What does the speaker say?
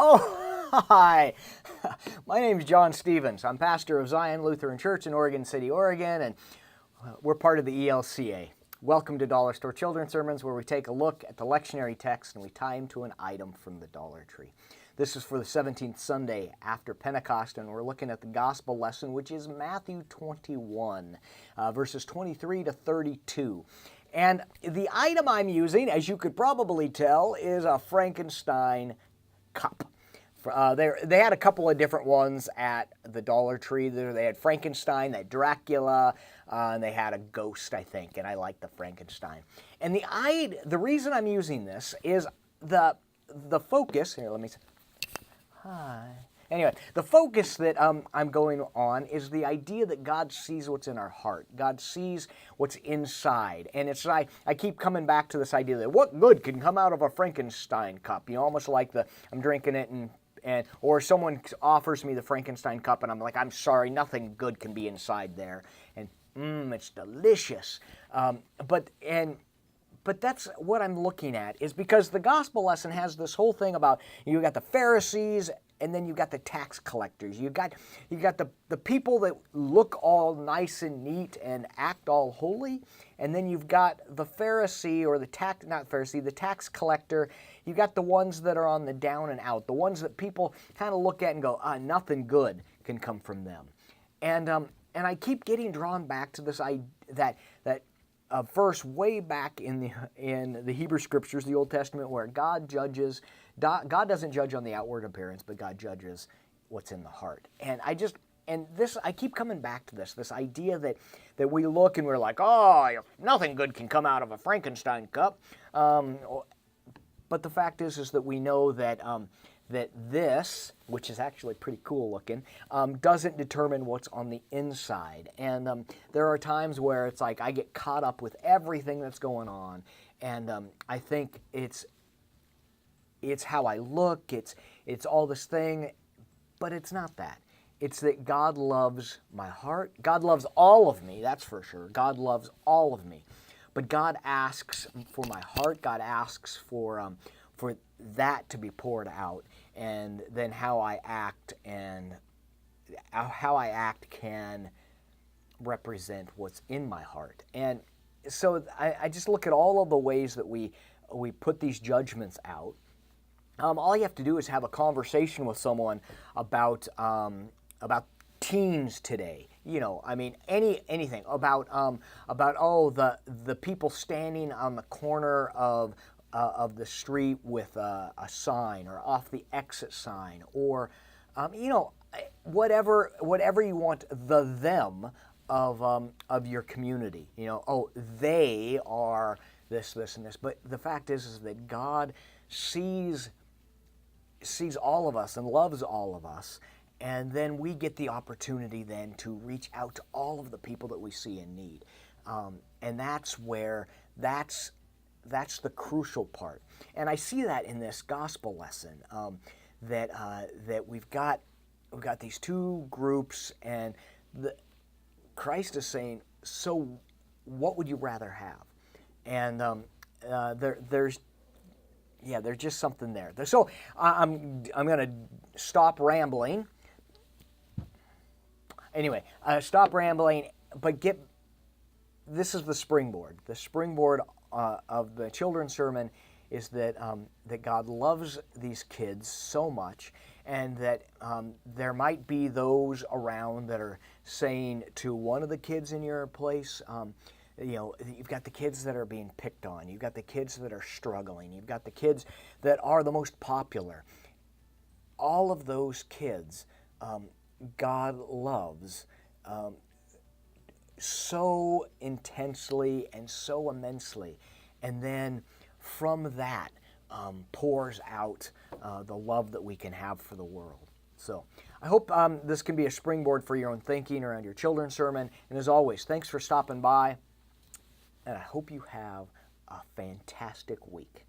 Oh, hi. My name is John Stevens. I'm pastor of Zion Lutheran Church in Oregon City, Oregon, and we're part of the ELCA. Welcome to Dollar Store Children's Sermons, where we take a look at the lectionary text and we tie them to an item from the Dollar Tree. This is for the 17th Sunday after Pentecost, and we're looking at the gospel lesson, which is Matthew 21, verses 23 to 32. And the item I'm using, as you could probably tell, is a Frankenstein cup. They had a couple of different ones at the Dollar Tree. They had Frankenstein, they had Dracula, and they had a ghost, I think, and I like the Frankenstein. And the reason I'm using this is the focus. Here, let me. Hi. Anyway, the focus that I'm going on is the idea that God sees what's in our heart. God sees what's inside. And I keep coming back to this idea that what good can come out of a Frankenstein cup? You know, almost like I'm drinking it or someone offers me the Frankenstein cup and I'm like, I'm sorry, nothing good can be inside there. And it's delicious. But that's what I'm looking at, is because the gospel lesson has this whole thing about, you got the Pharisees and then you got the tax collectors. You got the people that look all nice and neat and act all holy, and then you've got the Pharisee or the tax collector. You got the ones that are on the down and out, the ones that people kind of look at and go, nothing good can come from them. And I keep getting drawn back to this idea that verse way back in the Hebrew Scriptures, the Old Testament, where God doesn't judge on the outward appearance, but God judges what's in the heart. And I keep coming back to this idea that we look and we're like, nothing good can come out of a Frankenstein cup. But the fact is that we know that this, which is actually pretty cool looking, doesn't determine what's on the inside. And there are times where it's like I get caught up with everything that's going on, and I think it's how I look, it's all this thing, but it's not that. It's that God loves my heart. God loves all of me, that's for sure. God loves all of me. But God asks for my heart. God asks for that to be poured out, and then how I act can represent what's in my heart. And so I just look at all of the ways that we put these judgments out. All you have to do is have a conversation with someone about teens today. You know, I mean, anything about the people standing on the corner of the street with a sign, or off the exit sign, or whatever you want, them of your community. You know, they are this, and this. But the fact is that God sees all of us and loves all of us. And then we get the opportunity then to reach out to all of the people that we see in need. And that's the crucial part. And I see that in this gospel lesson, that we've got these two groups, and Christ is saying, so what would you rather have? And there's just something there. So I'm going to stop rambling. Anyway, stop rambling, but this is the springboard. The springboard of the children's sermon is that God loves these kids so much, and that there might be those around that are saying to one of the kids in your place, you've got the kids that are being picked on, you've got the kids that are struggling, you've got the kids that are the most popular. All of those kids, God loves so intensely and so immensely, and then from that pours out the love that we can have for the world. So I hope this can be a springboard for your own thinking around your children's sermon. And as always, thanks for stopping by, and I hope you have a fantastic week.